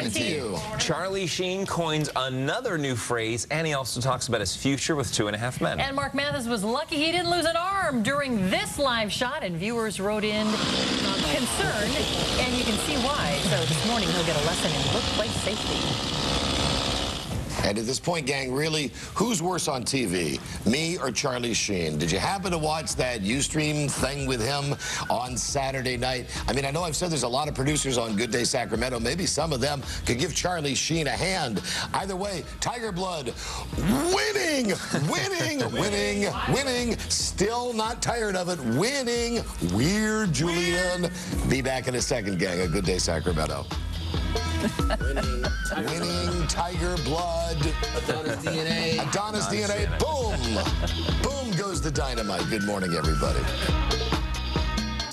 morning to you. Charlie Sheen coins another new phrase, and he also talks about his future with 2.5 Men. And Mark Mathis was lucky he didn't lose an arm during this live shot, and viewers wrote in concerned, and you can see why. So this morning he'll get a lesson in workplace safety. And at this point, gang, really, who's worse on TV, me or Charlie Sheen? Did you happen to watch that Ustream thing with him on Saturday night? I mean, I know I've said there's a lot of producers on Good Day Sacramento. Maybe some of them could give Charlie Sheen a hand. Either way, Tiger Blood winning, winning. Still not tired of it. Winning. Weird, Julian. Be back in a second, gang, at Good Day Sacramento. Winning Tiger Blood. Adonis DNA. Adonis DNA. Boom. Boom goes the dynamite. Good morning, everybody.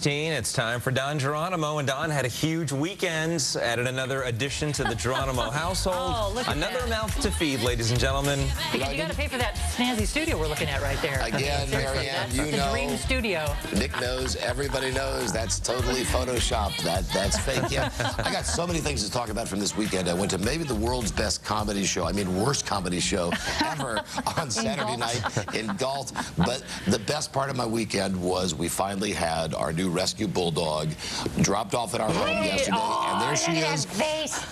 It's time for Don Geronimo, and Don had a huge weekend, added another addition to the Geronimo household. Oh, look at another that. mouth to feed, ladies and gentlemen. Because you got to pay for that snazzy studio we're looking at right there. Again, Marianne, you the know. dream studio. Nick knows, everybody knows, that's totally Photoshopped. That's fake. Yeah. I got so many things to talk about from this weekend. I went to maybe the world's best comedy show, I mean worst comedy show ever on Saturday night in Galt. But the best part of my weekend was we finally had our new rescue bulldog dropped off at our home yesterday, and there she is.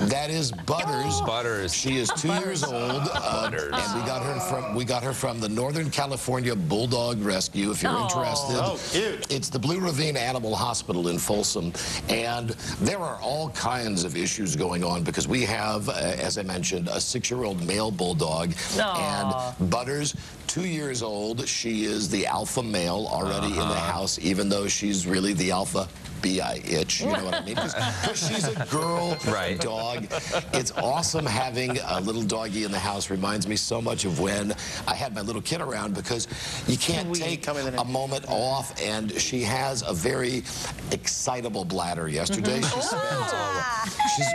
That is Butters. Butters. She is 2 years old, Butters. and we got her from the Northern California Bulldog Rescue. If you're interested, Cute. it's the Blue Ravine Animal Hospital in Folsom, and there are all kinds of issues going on because we have, as I mentioned, a 6-year-old male bulldog, and Butters, 2 years old. She is the alpha male already in the house, even though she's really the alpha B-I-itch, you know what I mean? Because she's a girl dog. It's awesome having a little doggy in the house. Reminds me so much of when I had my little kid around, because you can't take a moment off, and she has a very excitable bladder. Yesterday,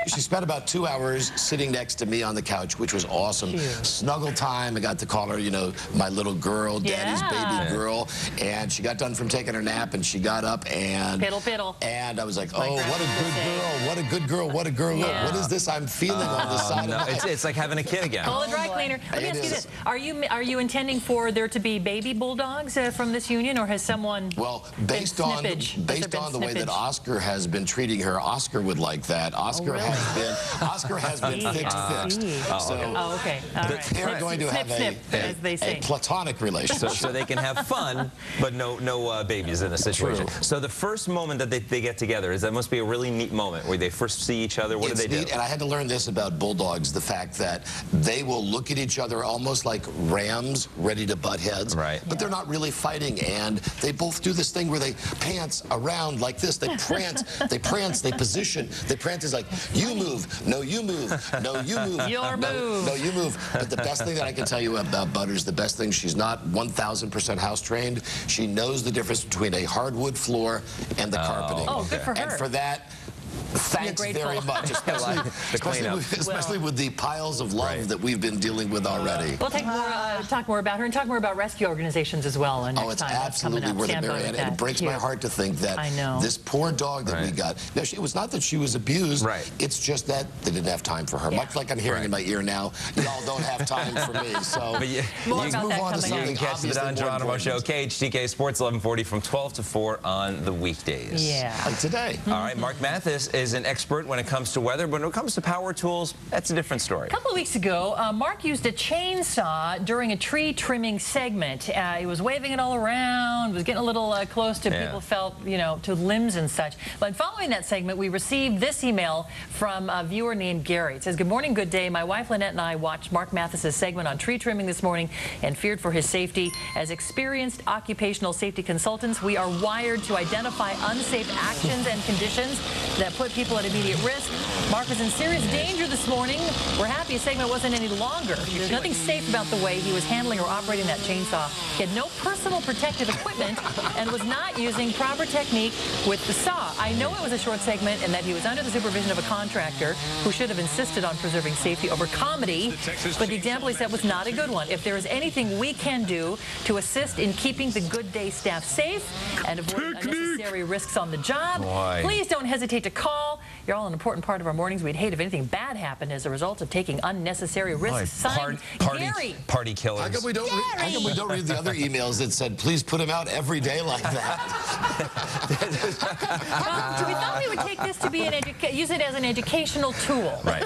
she spent about 2 hours sitting next to me on the couch, which was awesome. Snuggle time. I got to call her, you know, my little girl, Daddy's baby girl, and she got done from taking her nap, and she got up and Piddle. And I was like, oh, what a good girl, what a good girl, what a girl. Yeah. What is this I'm feeling on the side of my... It's like having a kid again. Call a dry cleaner. Let me ask you this. Are you intending for there to be baby bulldogs from this union, or has someone based on the way that Oscar has been treating her, Oscar would like that. Oscar has been fixed. Oh, okay. All right. They're going to have as they say. a platonic relationship. So they can have fun, but no babies in the situation. True. So the first moment that they get together, that must be a really neat moment where they first see each other. What do they do? And I had to learn this about bulldogs, the fact that they will look at each other almost like rams ready to butt heads. But they're not really fighting, and they both do this thing where they prance around like this. They prance, they position. They prance is like, you move, no, you move, no, you move. Your move. No, you move. But the best thing that I can tell you about Butters, the best thing, she's not 1,000% house trained. She knows the difference between a hardwood floor and the carpeting. Oh, good for her. And for that, thanks very much, especially with the piles of love that we've been dealing with already. We'll talk more about her and talk more about rescue organizations as well. Oh, it's absolutely worth it, Marianne. And it breaks my heart to think that this poor dog that we got. Now, it was not that she was abused. It's just that they didn't have time for her. Much like I'm hearing in my ear now, y'all don't have time for me. So let's move on to something. You can catch the Don Geronimo Show, KHTK Sports 1140 from 12 to 4 on the weekdays. Like today. All right, Mark Mathis is an expert when it comes to weather, but when it comes to power tools, that's a different story. A couple of weeks ago, Mark used a chainsaw during a tree trimming segment. He was waving it all around, was getting a little close to people felt, you know, to limbs and such. But following that segment, we received this email from a viewer named Gary. It says, good morning, good day. My wife Lynette and I watched Mark Mathis's segment on tree trimming this morning and feared for his safety. As experienced occupational safety consultants, we are wired to identify unsafe actions and conditions that put people at immediate risk. Mark was in serious danger this morning. We're happy his segment wasn't any longer. There's nothing safe about the way he was handling or operating that chainsaw. He had no personal protective equipment and was not using proper technique with the saw. I know it was a short segment and that he was under the supervision of a contractor who should have insisted on preserving safety over comedy, but the example he set was not a good one. If there is anything we can do to assist in keeping the Good Day staff safe and avoid unnecessary risks on the job, please don't hesitate to call. You're all an important part of our mornings. We'd hate if anything bad happened as a result of taking unnecessary risks. Signed, Gary. Party killers. How come we don't read the other emails that said, please put him out every day like that? We thought we would take this to be use it as an educational tool. Right.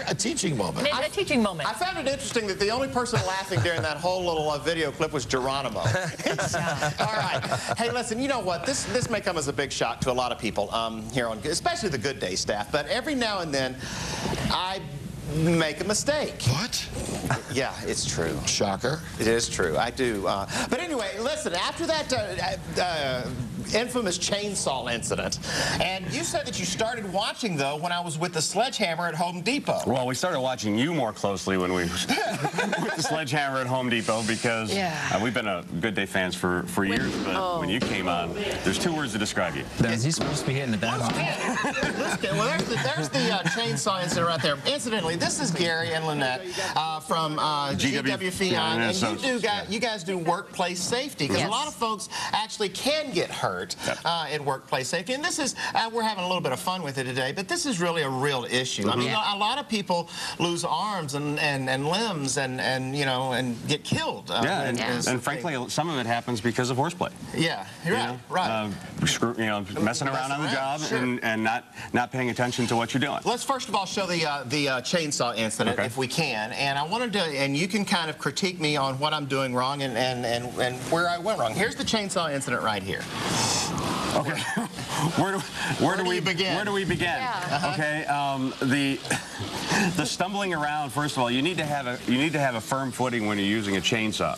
A teaching moment. A teaching moment. I found it interesting that the only person laughing during that whole little video clip was Geronimo. All right. Hey, listen, you know what? This may come as a big shock to a lot of people here on, especially the Good Day staff, but every now and then I make a mistake. What? Yeah, it's true. Shocker. It is true. I do. But anyway, listen, after that infamous chainsaw incident, and you said that you started watching, though, when I was with the sledgehammer at Home Depot. Well, we started watching you more closely when we with the sledgehammer at Home Depot because we've been Good Day fans for years, but when you came on, there's two words to describe you. Is he supposed to be hitting the down? Listen, well, there's the chainsaw incident right there. Incidentally, this is Gary and Lynette from GWFI, and you guys do workplace safety, because a lot of folks actually can get hurt in workplace safety, and this is, we're having a little bit of fun with it today, but this is really a real issue. I mean, a lot of people lose arms and limbs and you know, and get killed. And frankly, some of it happens because of horseplay. Yeah, you're right. Messing around on the job and not paying attention to what you're doing. Let's first of all show the chainsaw incident, if we can, and I wanted to, and you can kind of critique me on what I'm doing wrong and where I went wrong. Here's the chainsaw incident right here. Okay, where do we begin? Where do we begin? Yeah. Okay, the stumbling around. First of all, you need to have a firm footing when you're using a chainsaw.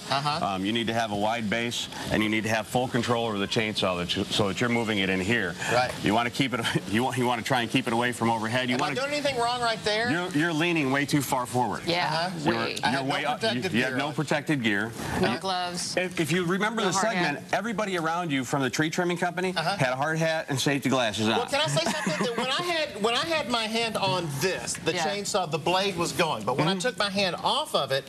You need to have a wide base, and you need to have full control over the chainsaw so that you're moving it in here. Right. You want to keep it. You want to try and keep it away from overhead. Am I doing anything wrong right there? You're leaning way too far forward. Yeah. You're way up. You have no protected gear. No gloves. If you remember the segment, everybody around you from the tree trimming company had a hard hat and safety glasses on. Well, can I say something? That when I had my hand on this, the chainsaw, the blade was going. But when I took my hand off of it,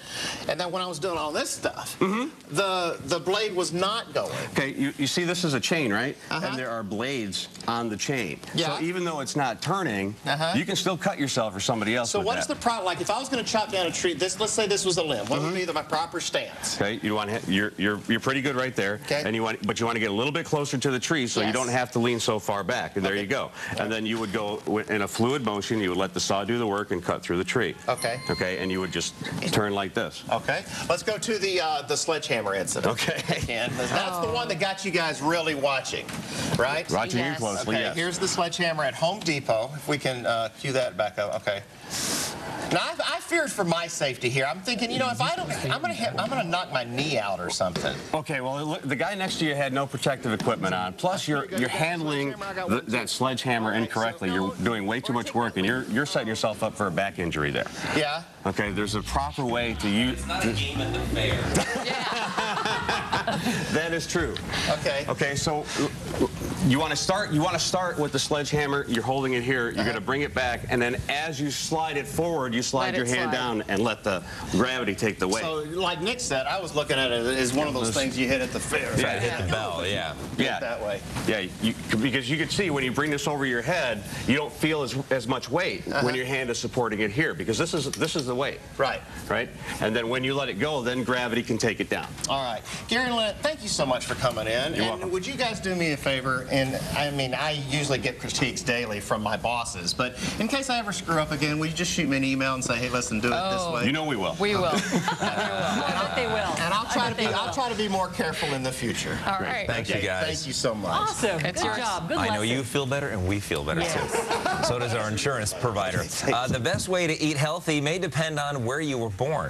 and then when I was doing all this stuff, the blade was not going. Okay, you see this is a chain, right? And there are blades on the chain. So even though it's not turning, you can still cut yourself or somebody else. So what is the problem? Like if I was going to chop down a tree, let's say this was a limb. What would be my proper stance? Okay, you're pretty good right there. Okay. And you want to get a little bit closer to the tree so you don't have to lean so far back. And there you go. And then you would go in a fluid motion. You would let the saw do the work and cut through the tree. Okay. Okay, and you would just turn like this. Okay. Let's go to the sledgehammer incident. Okay. And that's the one that got you guys really watching, right? Watching you closely. Okay. Here's the sledgehammer at Home Depot. If we can cue that back up. Okay. Now, I feared for my safety here. I'm thinking, you know, if I don't, I'm gonna knock my knee out or something. Okay, well, look, the guy next to you had no protective equipment on. Plus, you're handling that sledgehammer incorrectly. You're doing way too much work, and you're setting yourself up for a back injury there. Yeah. Okay, there's a proper way to use. It's not a game at the fair. That is true. Okay. Okay, so you want to start with the sledgehammer. You're holding it here. You're going to bring it back, and then as you slide it forward, you slide your hand down and let the gravity take the weight. So, like Nick said, I was looking at it as one of those things you hit at the fair. Yeah, hit the bell. Yeah. That way. Yeah, because you can see when you bring this over your head, you don't feel as much weight when your hand is supporting it here, because this is the weight. Right. Right. And then when you let it go, then gravity can take it down. All right. Gary and Lynette, thank you so much for coming in. You're welcome. Would you guys do me a favor? And I mean, I usually get critiques daily from my bosses, but in case I ever screw up again, will you just shoot me an email and say, hey, listen, do it this way? You know we will. We will. I bet they will. And I'll try to be more careful in the future. All right. Thank you, guys. Thank you so much. Awesome. Good job. Good lesson. I know you feel better, and we feel better too. So does our insurance provider. The best way to eat healthy may depend on where you were born.